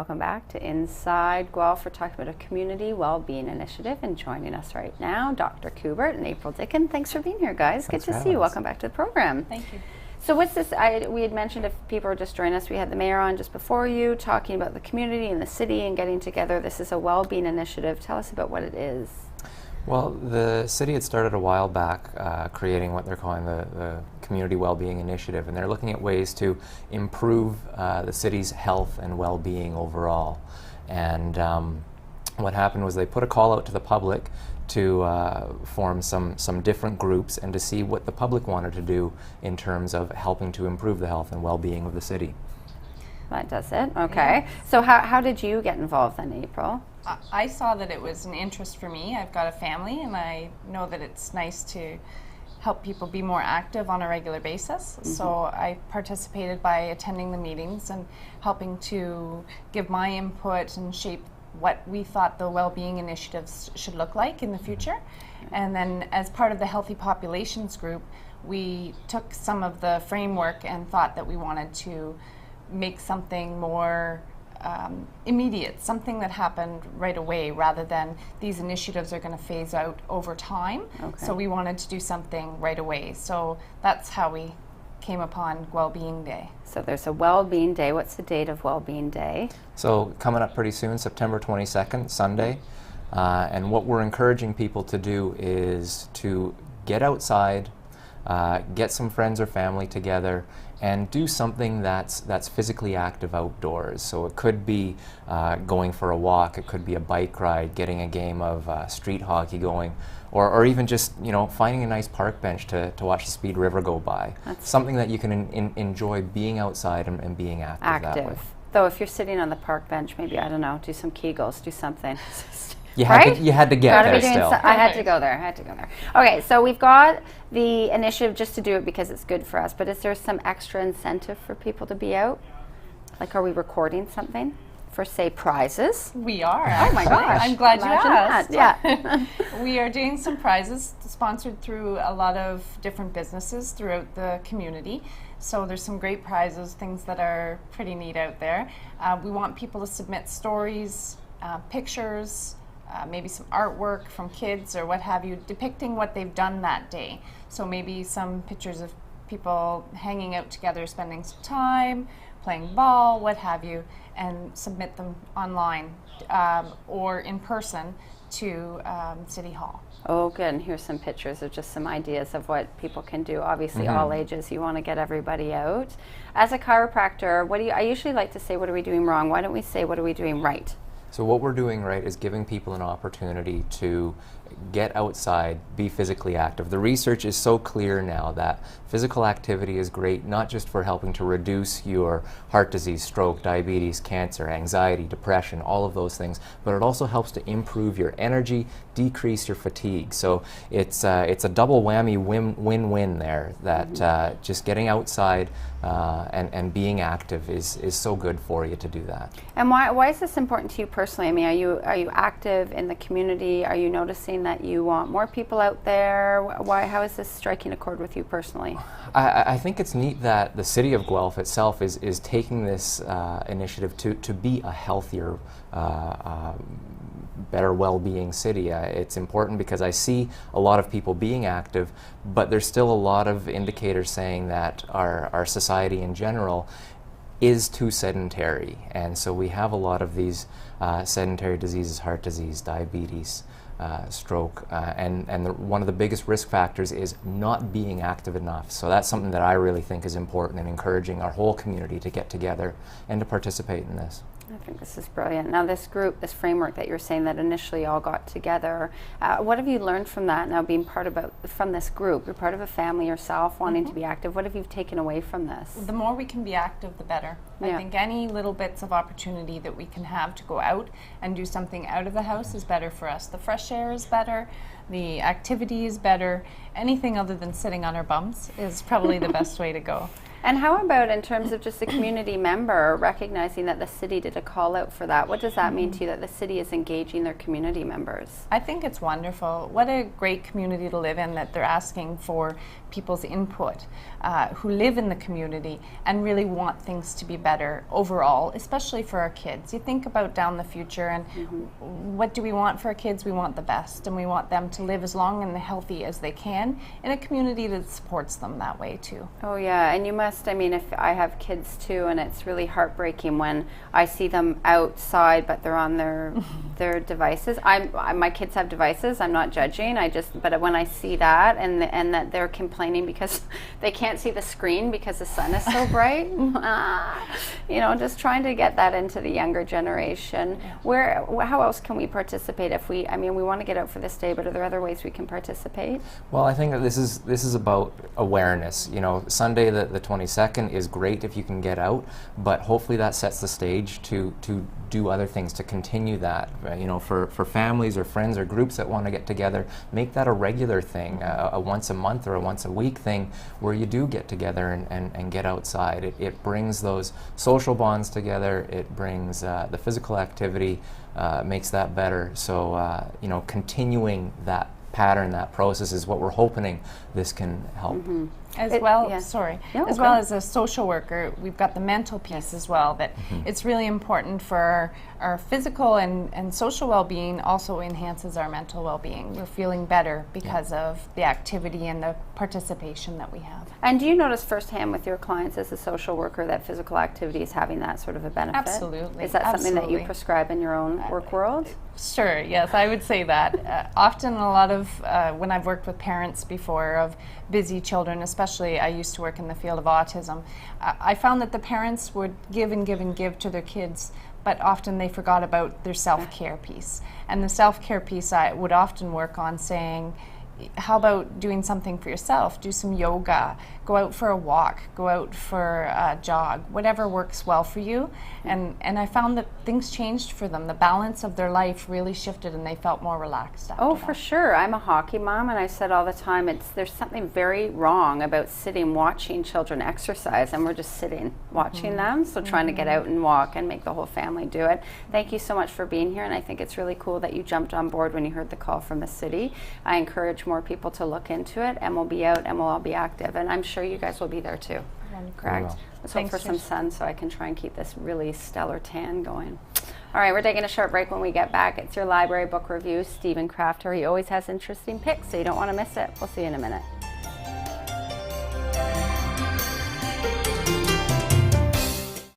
welcome back to Inside Guelph. We're talking about a community well-being initiative, and joining us right now, Dr. Kubert and April Dickin. Thanks for being here, guys. Good to see you. Welcome back to the program. Thank you. So what's this? We had mentioned, if people are just joining us, we had the mayor on just before you talking about the community and the city and getting together. This is a well-being initiative. Tell us about what it is. Well, the city had started a while back creating what they're calling the Community Wellbeing Initiative, and they're looking at ways to improve the city's health and well-being overall. And what happened was they put a call out to the public to form some different groups and to see what the public wanted to do in terms of helping to improve the health and well-being of the city. That does it. Okay. Yeah. So how did you get involved then, April? I saw that it was an interest for me. I've got a family, and I know that it's nice to help people be more active on a regular basis. Mm-hmm. So I participated by attending the meetings and helping to give my input and shape what we thought the well-being initiatives should look like in the future. And then as part of the Healthy Populations group, we took some of the framework and thought that we wanted to make something more immediate, something that happened right away, rather than these initiatives are going to phase out over time. Okay. So we wanted to do something right away. So that's how we came upon Wellbeing Day. So there's a Wellbeing Day. What's the date of Wellbeing Day? So coming up pretty soon, September 22nd, Sunday. And what we're encouraging people to do is to get outside, get some friends or family together, and do something that's physically active outdoors. So it could be going for a walk, it could be a bike ride, getting a game of street hockey going, or even just finding a nice park bench to watch the Speed River go by. That's something that you can enjoy being outside and being active that way. Though if you're sitting on the park bench, maybe, I don't know, do some Kegels, do something. You had to get there still. I had to go there. Okay, so we've got the initiative just to do it because it's good for us, but is there some extra incentive for people to be out? Like, are we recording something for, say, prizes? We are. Oh my gosh. I'm glad you asked. Yeah. We are doing some prizes sponsored through a lot of different businesses throughout the community. So there's some great prizes, things that are pretty neat out there. We want people to submit stories, pictures, maybe some artwork from kids or what have you, depicting what they've done that day. So maybe some pictures of people hanging out together, spending some time, playing ball, what have you, and submit them online or in person to City Hall. Oh, good. And here's some pictures of just some ideas of what people can do. Obviously, all ages. You want to get everybody out. As a chiropractor, I usually like to say, what are we doing wrong? Why don't we say, what are we doing right? So what we're doing right is giving people an opportunity to get outside, be physically active. The research is so clear now that physical activity is great, not just for helping to reduce your heart disease, stroke, diabetes, cancer, anxiety, depression, all of those things, but it also helps to improve your energy, decrease your fatigue. So it's a double whammy win-win there, that just getting outside and being active is so good for you to do that. And why is this important to you personally? I mean, are you active in the community? Are you noticing that you want more people out there? How is this striking a chord with you personally? I think it's neat that the city of Guelph itself is taking this initiative to be a healthier, better well-being city. It's important because I see a lot of people being active, but there's still a lot of indicators saying that our society in general is too sedentary, and so we have a lot of these sedentary diseases, heart disease, diabetes, stroke, and one of the biggest risk factors is not being active enough. So that's something that I really think is important in encouraging our whole community to get together and to participate in this. I think this is brilliant. Now this group, this framework that you're saying that initially all got together, what have you learned from that now, being from this group? You're part of a family yourself, wanting to be active. What have you taken away from this? The more we can be active, the better. Yeah. I think any little bits of opportunity that we can have to go out and do something out of the house is better for us. The fresh air is better, the activity is better. Anything other than sitting on our bums is probably the best way to go. And how about in terms of just a community member recognizing that the city did a call out for that? What does that mean to you, that the city is engaging their community members? I think it's wonderful. What a great community to live in, that they're asking for people's input who live in the community and really want things to be better overall, especially for our kids. You think about down the future and what do we want for our kids? We want the best, and we want them to live as long and healthy as they can in a community that supports them that way too. Oh yeah, and you must, I mean, if I have kids too, and it's really heartbreaking when I see them outside but they're on their devices. My kids have devices, I'm not judging, but when I see that and that they're complaining because they can't see the screen because the sun is so bright, just trying to get that into the younger generation. How else can we participate if we want to get out for this day, but are there other ways we can participate? Well, I think that this is about awareness. Sunday the 22nd is great if you can get out, but hopefully that sets the stage to do other things, to continue that. For families or friends or groups that want to get together, make that a regular thing, a once a month or a once a week thing where you do get together and get outside. It brings those social bonds together. It brings the physical activity, makes that better. So continuing that pattern, that process is what we're hoping this can help. As as a social worker, we've got the mental piece as well, that it's really important for our physical and social well-being, also enhances our mental well-being. We're feeling better because of the activity and the participation that we have. And do you notice firsthand with your clients as a social worker that physical activity is having that sort of a benefit? Absolutely. Is that something that you prescribe in your own work world? Sure, yes, I would say that. Often a lot of, when I've worked with parents before of busy children, especially I used to work in the field of autism, I found that the parents would give and give and give to their kids, but often they forgot about their self-care piece. And the self-care piece I would often work on saying, how about doing something for yourself? Do some yoga, go out for a walk, go out for a jog, whatever works well for you. And I found that things changed for them. The balance of their life really shifted and they felt more relaxed after that. For sure. I'm a hockey mom, and I said all the time, there's something very wrong about sitting watching children exercise, and we're just sitting watching them. So trying to get out and walk and make the whole family do it. Thank you so much for being here, and I think it's really cool that you jumped on board when you heard the call from the city. I encourage more people to look into it, and we'll be out and we'll all be active, and I'm sure you guys will be there too. Correct? Let's hope for some sun so I can try and keep this really stellar tan going. All right, we're taking a short break. When we get back, it's your library book review. Stephen Crafter, he always has interesting picks, so you don't want to miss it. We'll see you in a minute.